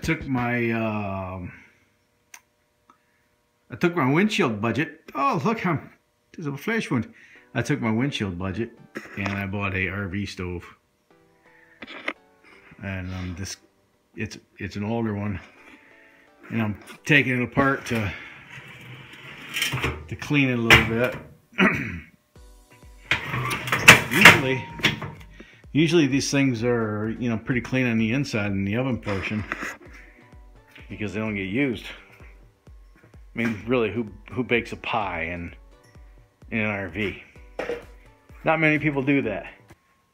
took my windshield budget. Oh, look, there's a flash wound. I took my windshield budget and I bought a RV stove. And it's an older one, and I'm taking it apart to clean it a little bit. Usually these things are, you know, pretty clean on the inside and the oven portion because they don't get used. I mean, really, who bakes a pie in an RV? Not many people do that.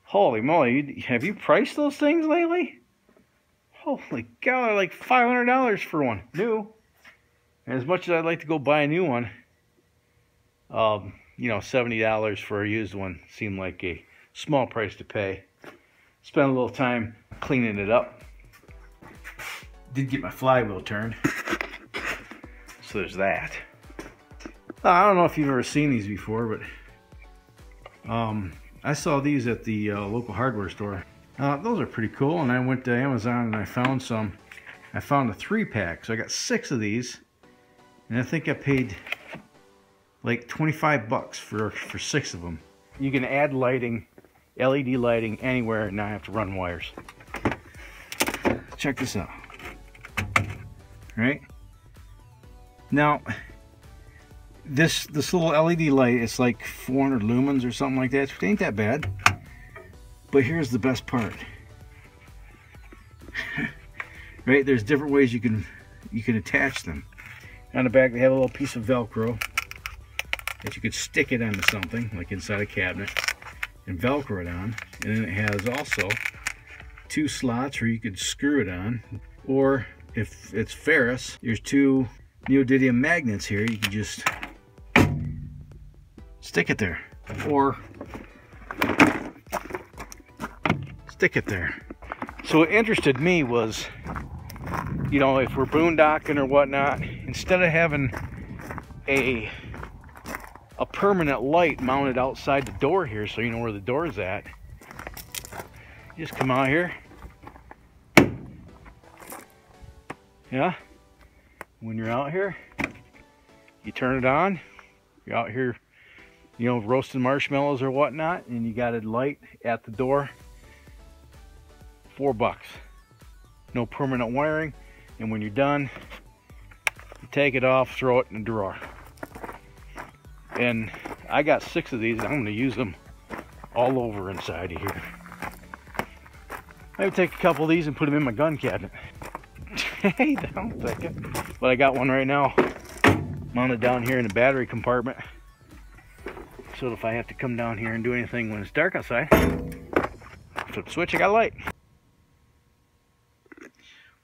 Holy moly, have you priced those things lately? Holy cow, they're like $500 for one, new. And as much as I'd like to go buy a new one, you know, $70 for a used one seemed like a small price to pay. Spent a little time cleaning it up. Did get my flywheel turned. So there's that. I don't know if you've ever seen these before, but I saw these at the local hardware store. Those are pretty cool, and I went to Amazon and I found some. I found a 3-pack, so I got 6 of these, and I think I paid like 25 bucks for 6 of them. You can add lighting, LED lighting anywhere and not have to run wires. Check this out. Right now, this little LED light, it's like 400 lumens or something like that. It ain't that bad. But here's the best part. Right, there's different ways you can attach them. On the back they have a little piece of Velcro that you could stick it onto something, like inside a cabinet, and Velcro it on. And then it has also 2 slots where you could screw it on, or if it's ferrous, there's 2 neodymium magnets here. You can just stick it there, or stick it there. So what interested me was, you know, if we're boondocking or whatnot, instead of having a permanent light mounted outside the door here so you know where the door is at, you just come out here. Yeah, when you're out here, you turn it on. You're out here, you know, roasting marshmallows or whatnot, and you got a light at the door. $4. No permanent wiring, and when you're done, you take it off, throw it in a drawer. And I got 6 of these, and I'm going to use them all over inside of here. Maybe take a couple of these and put them in my gun cabinet. Hey, don't take it. But I got one right now mounted down here in the battery compartment. So if I have to come down here and do anything when it's dark outside, flip the switch, I got a light.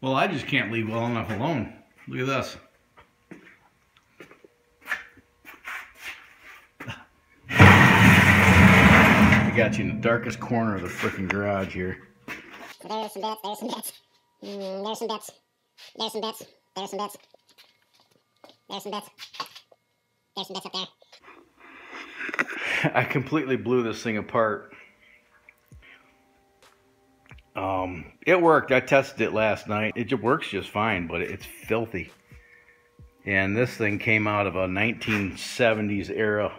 Well, I just can't leave well enough alone. Look at this. I got you in the darkest corner of the freaking garage here. There's some bits, there's some bits. There's some bits. There's some bits. There's some bits. There's some bits. There's some bits up there. I completely blew this thing apart. It worked. I tested it last night. It works just fine, but it's filthy. And this thing came out of a 1970s era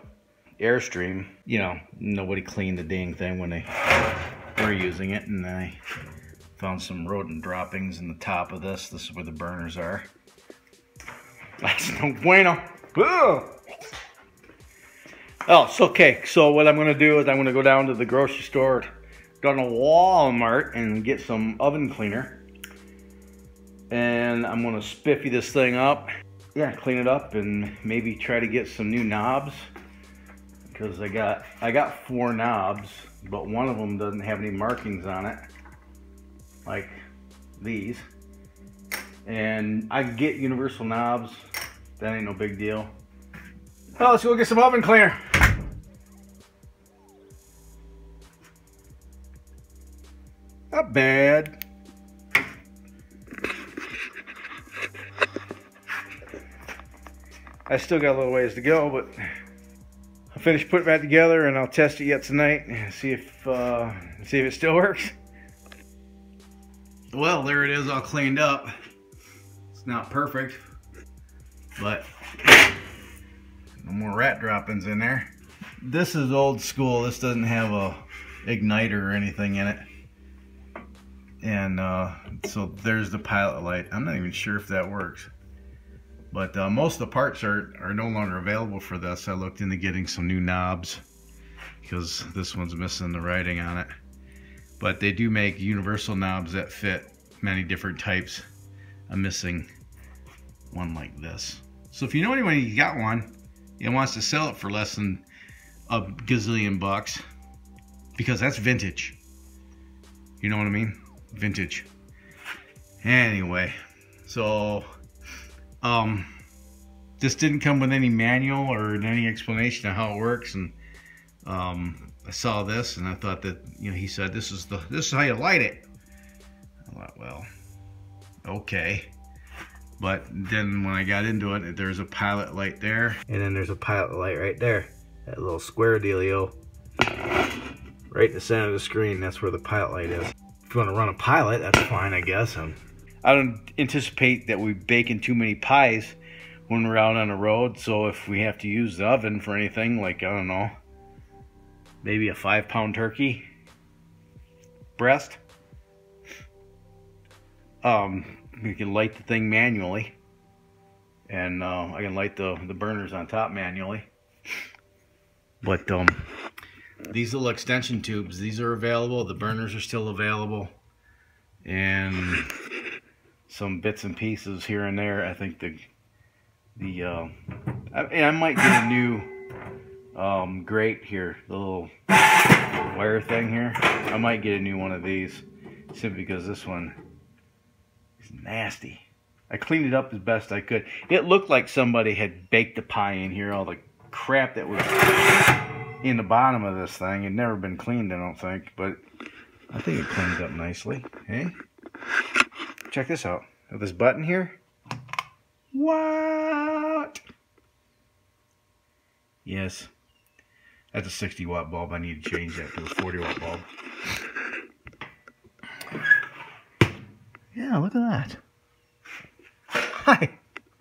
Airstream. You know, nobody cleaned the dang thing when they were using it, and I found some rodent droppings in the top of this. This is where the burners are. That's no bueno. Ugh. Oh, it's okay. So what I'm going to do is I'm going to go down to the grocery store, down to Walmart, and get some oven cleaner. And I'm going to spiffy this thing up. Yeah, clean it up and maybe try to get some new knobs. Because I got 4 knobs, but one of them doesn't have any markings on it, like these. And I can get universal knobs. That ain't no big deal. Oh, let's go get some oven cleaner. Not bad. I still got a little ways to go, but I'll finish putting that together and I'll test it yet tonight and see if it still works. Well, there it is, all cleaned up. It's not perfect, but no more rat droppings in there. This is old school. This doesn't have a igniter or anything in it. And so there's the pilot light. I'm not even sure if that works. But most of the parts are no longer available for this. I looked into getting some new knobs because this one's missing the writing on it. But they do make universal knobs that fit many different types. I'm missing one like this. So if you know anyone who got one and wants to sell it for less than a gazillion bucks, because that's vintage. You know what I mean? Vintage. Anyway, so this didn't come with any manual or any explanation of how it works, and I saw this and I thought that, you know, he said this is how you light it. I thought, well, okay. But then when I got into it, there's a pilot light there, and then there's a pilot light right there. That little square dealio right in the center of the screen. That's where the pilot light is. If you want to run a pilot, that's fine, I guess. I don't anticipate that we baking too many pies when we're out on the road. So if we have to use the oven for anything, like, I don't know, maybe a 5-pound turkey breast, we can light the thing manually, and I can light the burners on top manually. But these little extension tubes, these are available. The burners are still available, and some bits and pieces here and there. I think I might get a new grate here, the little wire thing here. I might get a new one of these simply because this one is nasty. I cleaned it up as best I could. It looked like somebody had baked a pie in here. All the crap that was in the bottom of this thing had never been cleaned, I don't think, but I think it cleans up nicely. Hey, check this out. With this button here. What? Yes, that's a 60-watt bulb. I need to change that to a 40-watt bulb. Yeah, look at that. Hi,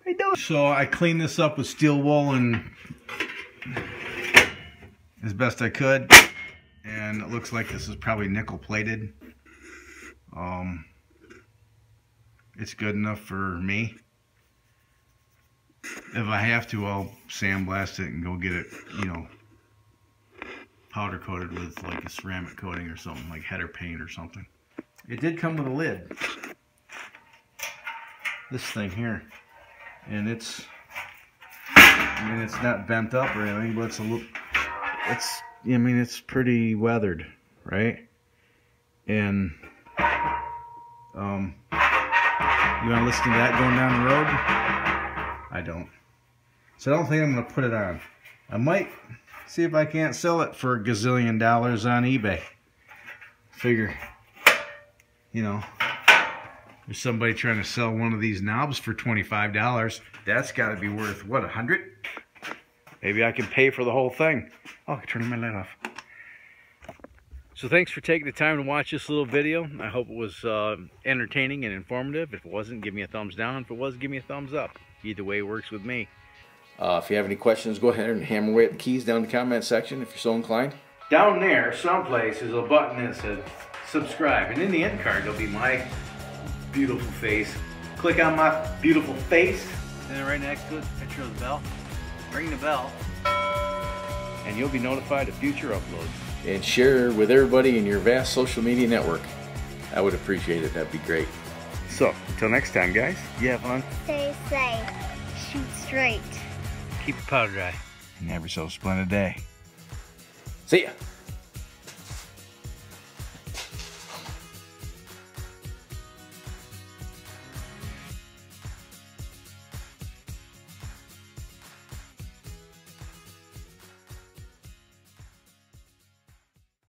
how you doing? So I cleaned this up with steel wool and as best I could, and it looks like this is probably nickel plated. It's good enough for me. If I have to, I'll sandblast it and go get it, you know, powder coated with like a ceramic coating or something, like header paint or something. It did come with a lid, this thing here, and it's, I mean, it's not bent up or anything, but it's a little, I mean, it's pretty weathered, right? And you want to listen to that going down the road? I don't. So I don't think I'm going to put it on. I might see if I can't sell it for a gazillion dollars on eBay. Figure, you know, there's somebody trying to sell one of these knobs for $25. That's got to be worth, what, 100? Maybe I can pay for the whole thing. Oh, I'm turning my light off. So thanks for taking the time to watch this little video. I hope it was entertaining and informative. If it wasn't, give me a thumbs down. If it was, give me a thumbs up. Either way works with me. If you have any questions, go ahead and hammer away at the keys down in the comment section if you're so inclined. Down there, someplace, is a button that says subscribe. And in the end card, there'll be my beautiful face. Click on my beautiful face. And then right next to it, picture of the bell. Ring the bell. And you'll be notified of future uploads. And share with everybody in your vast social media network. I would appreciate it. That'd be great. So, until next time, guys, you have fun. Stay safe. Shoot straight. Keep your powder dry. And have yourself a splendid day. See ya.